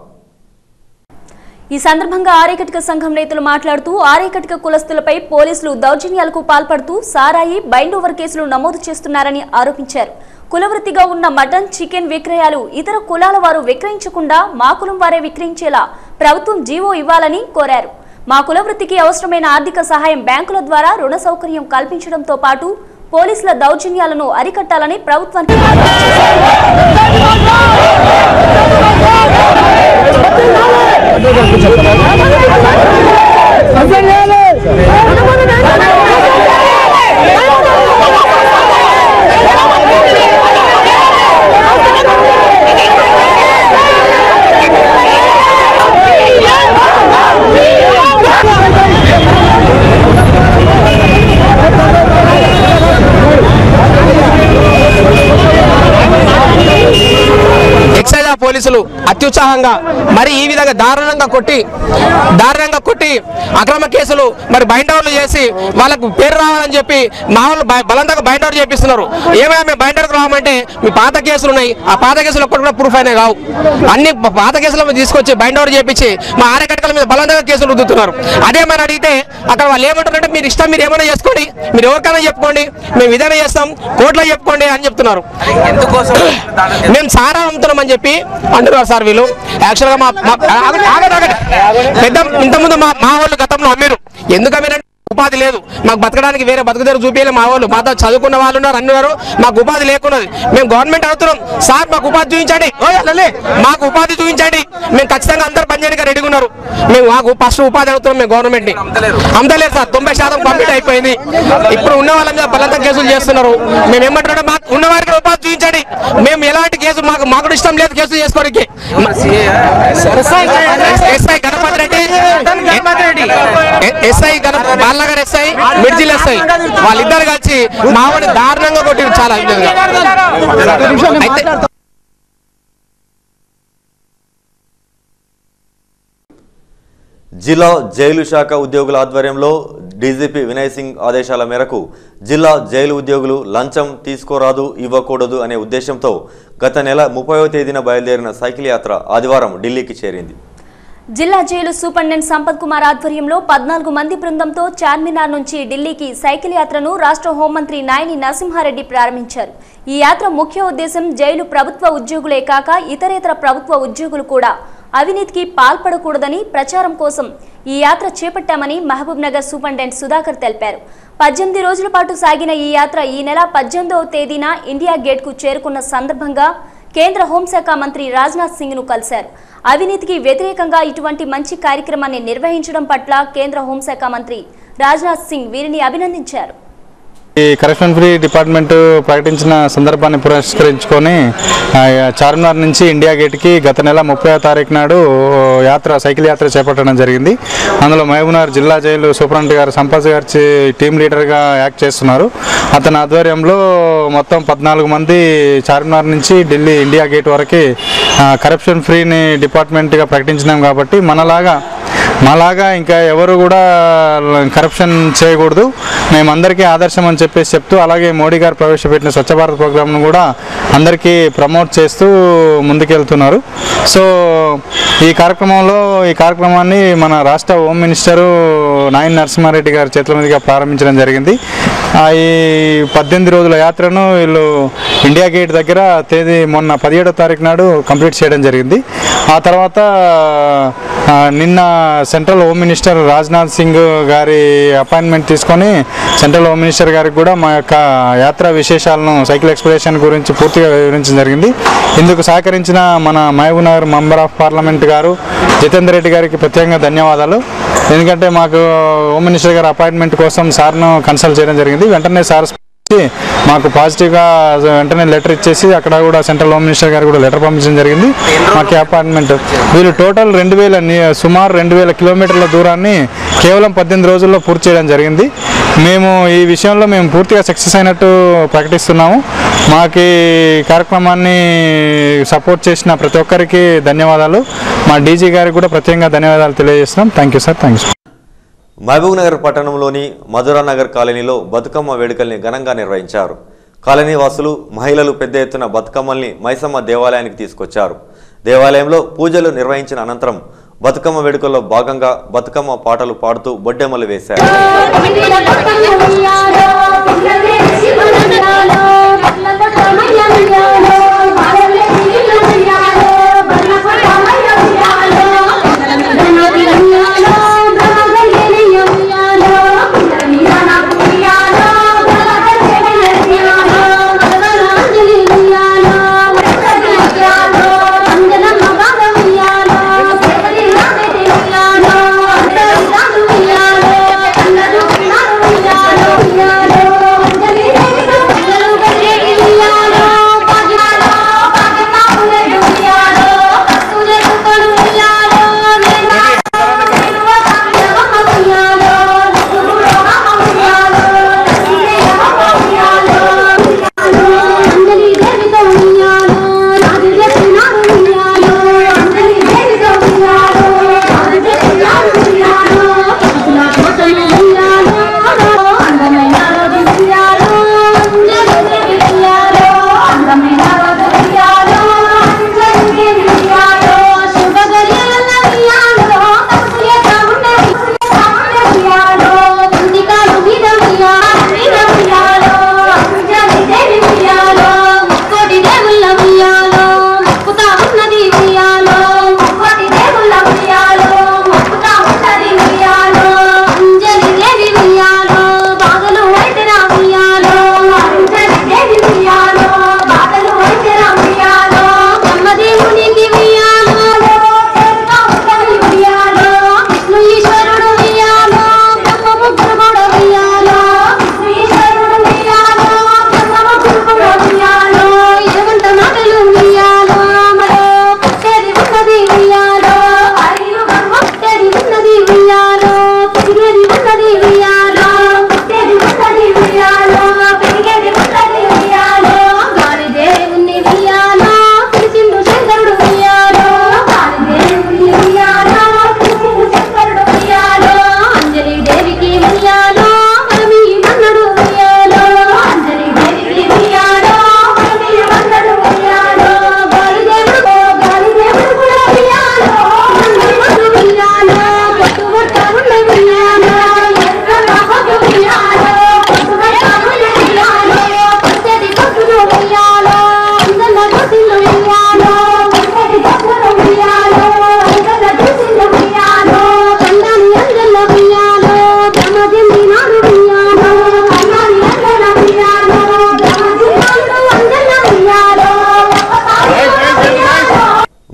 ఈ సందర్భంగా ఆర్యకటిక సంఘం నేతలు మాట్లాడుతూ ఆర్యకటిక కులస్తులపై పోలీసులు దౌర్జన్యాలకు పాల్పడుతూ సారాయి, బైండోవర్ కేసులు నమోదు చేస్తున్నారని ఆరోపించారు. కులవృత్తిగా ఉన్న మటన్, చికెన్ విక్రయాలు ఇతర కులాల వారు విక్రయించకుండా మా కులం వారే విక్రయించేలా ప్రభుత్వం జీవో ఇవ్వాలని కోరారు. మా కులవృత్తికి అవసరమైన ఆర్థిక సహాయం బ్యాంకుల ద్వారా రుణ సౌకర్యం కల్పించడంతో పాటు పోలీసుల దౌర్జన్యాలను అరికట్టాలని ప్రభుత్వానికి పోలీసులు అత్యుత్సాహంగా మరి ఈ విధంగా దారుణంగా కొట్టి అక్రమ కేసులు మరి బైండౌన్లు చేసి వాళ్ళకు పేరు రావాలని చెప్పి మా వాళ్ళు బలంగా బైండౌన్ చేపిస్తున్నారు. ఏమైనా మేము బైండౌన్కి రావాలంటే మీ పాత కేసులు ఉన్నాయి, ఆ పాత కేసులు ఒక్కటి కూడా ప్రూఫ్ అయినా రావు. అన్ని పాత కేసులు తీసుకొచ్చి బైండౌన్ చేపించి మా ఆరకట్టల మీద బలంగా కేసులు రుద్దుతున్నారు. అదేమైనా అడిగితే అక్కడ వాళ్ళు ఏమంటారంటే మీరు ఇష్టం, మీరు ఏమైనా చేసుకోండి, మీరు ఎవరికైనా చెప్పుకోండి, మేము విధానం చేస్తాం, కోర్టులో చెప్పుకోండి అని చెప్తున్నారు. మేము సారా అమ్ముతున్నాం అని చెప్పి అంటున్నారు సార్ వీళ్ళు. యాక్చువల్గా ఇంతకుముందు మా వాళ్ళు గతంలో అమ్మారు. ఎందుకు అమ్మారంటే ఉపాధి లేదు, మాకు బతకడానికి వేరే బతుకుదేరు చూపించలే. మా వాళ్ళు మాతో చదువుకున్న వాళ్ళు ఉన్నారు, అన్నారు, మాకు ఉపాధి లేకున్నది. మేము గవర్నమెంట్ అడుగుతున్నాం, సార్ మాకు ఉపాధి చూపించండి, మాకు ఉపాధి చూపించండి, మేము ఖచ్చితంగా అందరు పనిచేయడానికి రెడీగా ఉన్నారు. మేము మాకు ఫస్ట్ ఉపాధి అడుగుతున్నాం, మేము గవర్నమెంట్ని అమ్మలేదు సార్. 90% కంప్లీట్ అయిపోయింది. ఇప్పుడు ఉన్న వాళ్ళ మీద బలంగా కేసులు చేస్తున్నారు. మేము ఏమంటున్నాం, మాకు ఉన్న వారికి ఉపాధి చూపించండి, మేము ఎలాంటి కేసు మాకు ఇష్టం లేదు కేసులు చేసుకోవడానికి. SI Ganapathi Reddy, SI Balanagar SI, Mirjil SI వాళ్ళిద్దరు కలిసి మావాడిని దారుణంగా కొట్టిరు చాలా. జిల్లా జైలు శాఖ ఉద్యోగుల ఆధ్వర్యంలో డీజీపీ వినయ్ సింగ్ ఆదేశాల మేరకు జిల్లా జైలు ఉద్యోగులు లంచం తీసుకోరాదు, ఇవ్వకూడదు అనే ఉద్దేశంతో గత నెల 30వ తేదీన బయలుదేరిన సైకిల్ యాత్ర ఆదివారం ఢిల్లీకి చేరింది. జిల్లా జైలు సూపరింటెండెంట్ సంపత్ కుమార్ ఆధ్వర్యంలో 14 మంది బృందంతో చార్మినార్ నుంచి ఢిల్లీకి సైకిల్ యాత్రను రాష్ట్ర హోంమంత్రి నాయని నరసింహారెడ్డి ప్రారంభించారు. ఈ యాత్ర ముఖ్య ఉద్దేశం జైలు ప్రభుత్వ ఉద్యోగులే కాక ఇతరేతర ప్రభుత్వ ఉద్యోగులు కూడా అవినీతికి పాల్పడకూడదని ప్రచారం కోసం ఈ యాత్ర చేపట్టామని మహబూబ్ నగర్ సూపరింటెండెంట్ సుధాకర్ తెలిపారు. 18 రోజుల పాటు సాగిన ఈ యాత్ర ఈ నెల 18వ తేదీన ఇండియా గేట్కు చేరుకున్న సందర్భంగా కేంద్ర హోంశాఖ మంత్రి రాజ్నాథ్ సింగ్ను కలిశారు. అవినీతికి వ్యతిరేకంగా ఇటువంటి మంచి కార్యక్రమాన్ని నిర్వహించడం పట్ల కేంద్ర హోంశాఖ మంత్రి రాజ్నాథ్ సింగ్ వీరిని అభినందించారు. ఈ కరప్షన్ ఫ్రీ డిపార్ట్మెంట్ ప్రకటించిన సందర్భాన్ని పురస్కరించుకొని చార్మినార్ నుంచి ఇండియా గేట్కి గత నెల 30వ తారీఖు నాడు సైకిల్ యాత్ర చేపట్టడం జరిగింది. అందులో మహబూబ్నగర్ జిల్లా జైలు సూపరింటెండెంట్ గారు సంపత్ గారు టీమ్ లీడర్గా యాక్ట్ చేస్తున్నారు. అతని ఆధ్వర్యంలో మొత్తం 14 మంది చార్మినార్ నుంచి ఢిల్లీ ఇండియా గేట్ వరకు కరప్షన్ ఫ్రీని డిపార్ట్మెంట్గా ప్రకటించినాం. కాబట్టి మాలాగా ఇంకా ఎవరు కూడా కరప్షన్ చేయకూడదు, మేమందరికీ ఆదర్శం అని చెప్తూ అలాగే మోడీ గారు ప్రవేశపెట్టిన స్వచ్ఛ భారత్ ప్రోగ్రామ్ను కూడా అందరికీ ప్రమోట్ చేస్తూ ముందుకెళ్తున్నారు. సో ఈ కార్యక్రమాన్ని మన రాష్ట్ర హోమ్ మినిస్టరు నాయని నరసింహారెడ్డి గారి చేతుల మీదుగా ప్రారంభించడం జరిగింది. ఈ 18 రోజుల యాత్రను వీళ్ళు ఇండియా గేట్ దగ్గర మొన్న 17వ తారీఖు నాడు కంప్లీట్ చేయడం జరిగింది. ఆ తర్వాత నిన్న central home minister Rajnath Singh గారి అపాయింట్మెంట్ తీసుకొని సెంట్రల్ హోమ్ మినిస్టర్ గారికి కూడా మా యొక్క యాత్ర విశేషాలను సైకిల్ ఎక్స్ప్రెషన్ గురించి పూర్తిగా వివరించడం జరిగింది. ఇందుకు సహకరించిన మన మహబూబ్నగర్ మెంబర్ ఆఫ్ పార్లమెంట్ గారు జితేందర్ రెడ్డి గారికి ప్రత్యేకంగా ధన్యవాదాలు. ఎందుకంటే మాకు హోమ్ మినిస్టర్ గారి అపాయింట్మెంట్ కోసం సార్ను కన్సల్ట్ చేయడం జరిగింది. వెంటనే సార్ మాకు పాజిటివ్గా వెంటనే లెటర్ ఇచ్చేసి అక్కడ కూడా సెంట్రల్ హోమ్ మినిస్టర్ గారు కూడా లెటర్ పంపించడం జరిగింది. మాకు అపాయింట్మెంట్ వీళ్ళు టోటల్ సుమారు 2000 కిలోమీటర్ల దూరాన్ని కేవలం 18 రోజుల్లో పూర్తి చేయడం జరిగింది. ఈ విషయంలో మేము పూర్తిగా సక్సెస్ అయినట్టు ప్రకటిస్తున్నాము. మాకు ఈ కార్యక్రమాన్ని సపోర్ట్ చేసిన ప్రతి ఒక్కరికి ధన్యవాదాలు. మా డీజీ గారికి కూడా ప్రత్యేకంగా ధన్యవాదాలు తెలియజేస్తున్నాం. Thank you sir. Thank you. Mahbubnagar పట్టణంలోని మధురానగర్ కాలనీలో బతుకమ్మ వేడుకల్ని ఘనంగా నిర్వహించారు. కాలనీ వాసులు, మహిళలు పెద్ద ఎత్తున బతుకమ్మల్ని మైసమ్మ దేవాలయానికి తీసుకొచ్చారు. దేవాలయంలో పూజలు నిర్వహించిన అనంతరం బతుకమ్మ వేడుకల్లో భాగంగా బతుకమ్మ పాటలు పాడుతూ బొడ్డెమ్మలు వేశారు.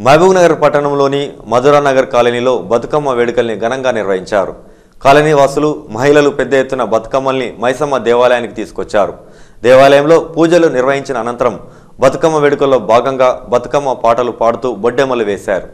మహబూబ్నగర్ పట్టణంలోని మధురానగర్ కాలనీలో బతుకమ్మ వేడుకల్ని ఘనంగా నిర్వహించారు. కాలనీ వాసులు మహిళలు పెద్ద ఎత్తున బతుకమ్మల్ని మైసమ్మ దేవాలయానికి తీసుకొచ్చారు. దేవాలయంలో పూజలు నిర్వహించిన అనంతరం బతుకమ్మ వేడుకల్లో భాగంగా బతుకమ్మ పాటలు పాడుతూ బొడ్డెమ్మలు వేశారు.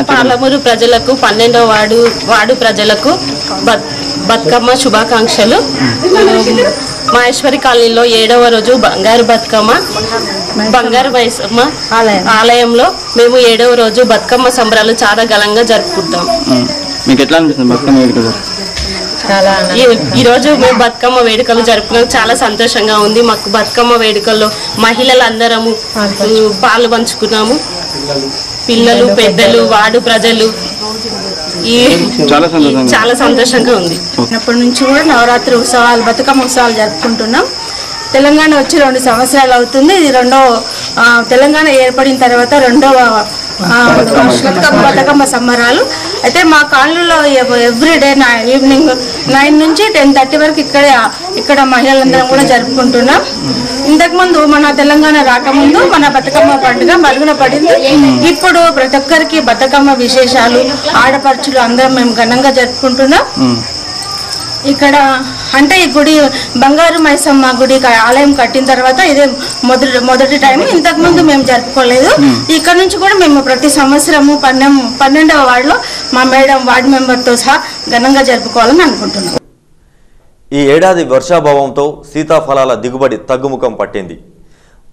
పాలమూరు ప్రజలకు 12వ వార్డు ప్రజలకు బతుకమ్మ శుభాకాంక్షలు. మహేశ్వరి కాలనీలో 7వ రోజు బంగారు బతుకమ్మ బంగారు మైసమ్మ ఆలయంలో మేము 7వ రోజు బతుకమ్మ సంబరాలు చాలా ఘనంగా జరుపుకుంటాం. మీకు ఎట్లా అనిపిస్తుంది బతుకమ్మ వేడుకలు? ఈ రోజు మేము బతుకమ్మ వేడుకలు జరుపుకున్నాం, చాలా సంతోషంగా ఉంది. మాకు బతుకమ్మ వేడుకల్లో మహిళలందరము పాలు పంచుకున్నాము. పిల్లలు పెద్దలు వార్డు ప్రజలు చాలా సంతోషంగా ఉంది. అప్పటి నుంచి కూడా నవరాత్రి ఉత్సవాలు బతుకమ్మ ఉత్సవాలు జరుపుకుంటున్నాం. తెలంగాణ వచ్చి 2 సంవత్సరాలు అవుతుంది. ఇది తెలంగాణ ఏర్పడిన తర్వాత రెండవ బతుకమ్మ సంబరాలు. అయితే మా కాలనీలో ఎవ్రీడే ఈవినింగ్ 9 నుంచి 10:30 వరకు ఇక్కడ మహిళలందరం కూడా జరుపుకుంటున్నాం. ఇంతకుముందు మన తెలంగాణ రాకముందు మన బతుకమ్మ పండుగ మరుగున పడింది. ఇప్పుడు ప్రతి ఒక్కరికి బతుకమ్మ విశేషాలు ఆడపడుచులు అందరం మేము ఘనంగా జరుపుకుంటున్నాం. ఇక్కడ అంటే ఈ గుడి బంగారు మైసమ్మ గుడి ఆలయం కట్టిన తర్వాత ఇదే మొదటి టైం. ఇంతకుముందు మేము జరుపుకోలేదు. ఇక్కడ నుంచి కూడా మేము ప్రతి సంవత్సరము 12వ వార్డులో మా మేడం వార్డు మెంబర్తో సహా ఘనంగా జరుపుకోవాలని అనుకుంటున్నాం. ఈ ఏడాది వర్షాభావంతో సీతాఫలాల దిగుబడి తగ్గుముఖం పట్టింది.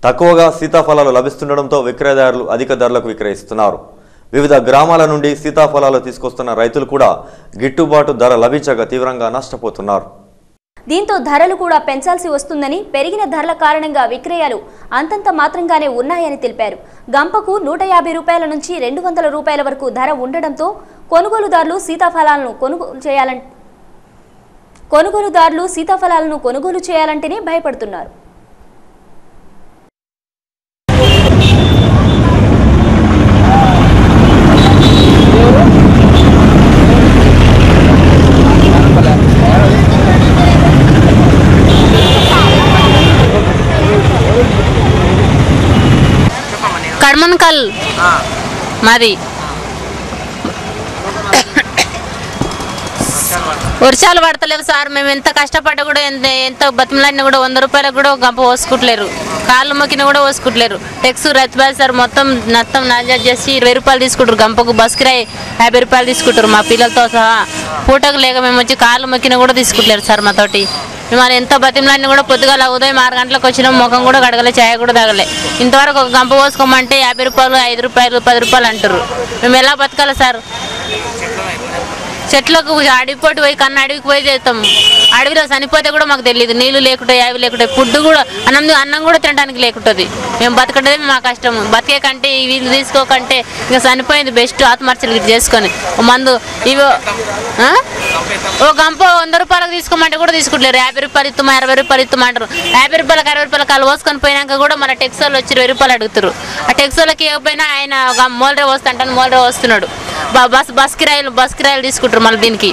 తక్కువగా సీతాఫలాలు లభిస్తుండటంతో విక్రయదారులు అధిక ధరలకు విక్రయిస్తున్నారు. వివిధ గ్రామాల నుండి సీతాఫలాలు తీసుకొస్తున్న రైతులు కూడా గిట్టుబాటు ధర లభించక తీవ్రంగా నష్టపోతున్నారు. దీంతో ధరలు కూడా పెంచాల్సి వస్తుందని, పెరిగిన ధరల కారణంగా విక్రయాలు అంతంత మాత్రంగానే ఉన్నాయని తెలిపారు. గంపకు 150 రూపాయల నుంచి 200 రూపాయల వరకు ధర ఉండడంతో కొనుగోలుదారులు సీతాఫలాలను కొనుగోలు చేయాలంటేనే భయపడుతున్నారు. కడమన్కల్ మాది. వర్షాలు పడతలేవు సార్. మేము ఎంత కష్టపడ్డా కూడా ఎంత బతిమలాడినా కూడా 100 రూపాయలకు కూడా గంప పోసుకుంటలేరు. కాళ్ళు మొక్కినా కూడా పోసుకుంటలేరు. టెక్స్ రైతుబాయి సార్ మొత్తం నాజా చేసి 20 రూపాయలు తీసుకుంటారు. గంపకు బస్ కిరాయి 50 రూపాయలు తీసుకుంటారు. మా పిల్లలతో సహా పూటకు లేక మేము వచ్చి కాళ్ళు మొక్కినా కూడా తీసుకుంటలేరు సార్ మాతోటి. మేము ఎంత బతిమలాడినా కూడా పొద్దుగాల ఉదయం 6 గంటలకు వచ్చినాం. ముఖం కూడా కడగలే, ఛాయ్ కూడా తాగలే. ఇంతవరకు ఒక గంప పోసుకోమంటే 50 రూపాయలు 5 రూపాయలు 10 రూపాయలు అంటారు. మేము ఎలా బతకాలి సార్? చెట్లకు అడవిపోటు పోయి కన్నా అడవికి పోయి చేస్తాం. అడవిలో చనిపోతే కూడా మాకు తెలియదు. నీళ్లు లేకుంటాయి, అవి లేకుంటాయి, ఫుడ్ కూడా అన్నం కూడా తినడానికి లేకుంటుంది. మేము బతకటమే మా కష్టం. బతికే కంటే వీళ్ళు తీసుకోకంటే ఇంకా చనిపోయింది బెస్ట్. ఆత్మహత్యలు చేసుకొని మందు ఇవో ఓ గంప 100 రూపాయలకు తీసుకోమంటే కూడా తీసుకుంటలేరు. 50 రూపాయలు ఇస్తామా 60 రూపాయలు ఇస్తామంటారు. 50 రూపాయలకు 60 రూపాయలు కాలు పోసుకొని పోయినాక కూడా మన టెక్సాలు వచ్చి 20 రూపాయలు అడుగుతారు. ఆ టెక్సాలకి ఇవ్వకపోయినా ఆయన మోలరే వస్తుంటాను మోలరే వస్తున్నాడు. బస్ కిరాయిలు తీసుకుంటారు. మళ్ళీ దీనికి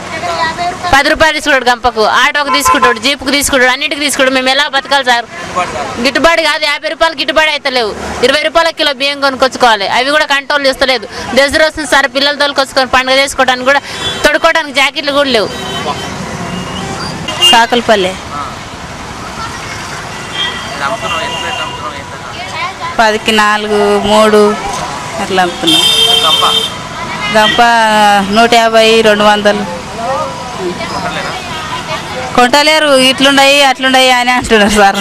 10 రూపాయలు తీసుకుంటాడు. గంపకు ఆటోకి తీసుకుంటాడు, జీపుకు తీసుకుంటాడు, అన్నిటికి తీసుకుంటాడు. మేము ఎలా బతకాలి సార్? గిట్టుబాటు కాదు. 50 రూపాయలు గిట్టుబాటు అయితే లేవు. 20 రూపాయల కిలో బియ్యం కొనుక్కొచ్చుకోవాలి. అవి కూడా కంట్రోల్ చేస్తలేదు. దసరా వస్తుంది సార్, పిల్లలు తోలుకొచ్చుకొని పండుగ చేసుకోవడానికి కూడా తొడుకోవడానికి జాకెట్లు కూడా లేవు. సాకలపల్లె 10కి 4, 3 అట్లా అమ్ముతున్నాం. గంప 150, 200 కొంటలేరు. ఇట్లుండయి అట్లుండయి అని అంటున్నారు సార్.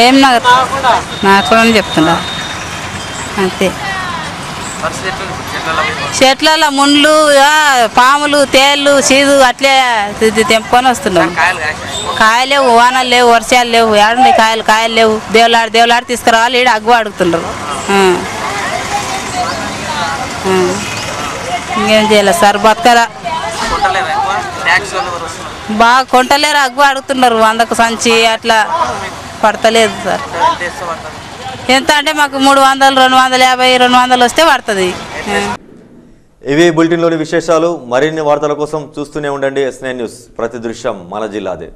ఏం నాకు చెప్తున్నారు అంతే. చెట్లలో ముండ్లు, పాములు, తేళ్ళు, చీదు అట్లే తెంపుకొని వస్తున్నాం. కాయలు లేవు, వానలు లేవు, వర్షాలు లేవు. ఏడుండే కాయలు లేవు. దేవులాడి తీసుకురావాలి. ఈడ అగ్గు అడుగుతున్నారు. ఇంకేం చేయలేదు సార్. బతకరా బాగా కొంటలేరు. అగ్గు అడుగుతున్నారు. 100కు సంచి అట్లా పడతలేదు సార్. ఎంత అంటే మాకు 300, 250, 200 వస్తే పడుతుంది. ఇవి బులెటిన్లోని విశేషాలు. మరిన్ని వార్తల కోసం చూస్తూనే ఉండండి S9 న్యూస్. ప్రతి దృశ్యం మన జిల్లాదే.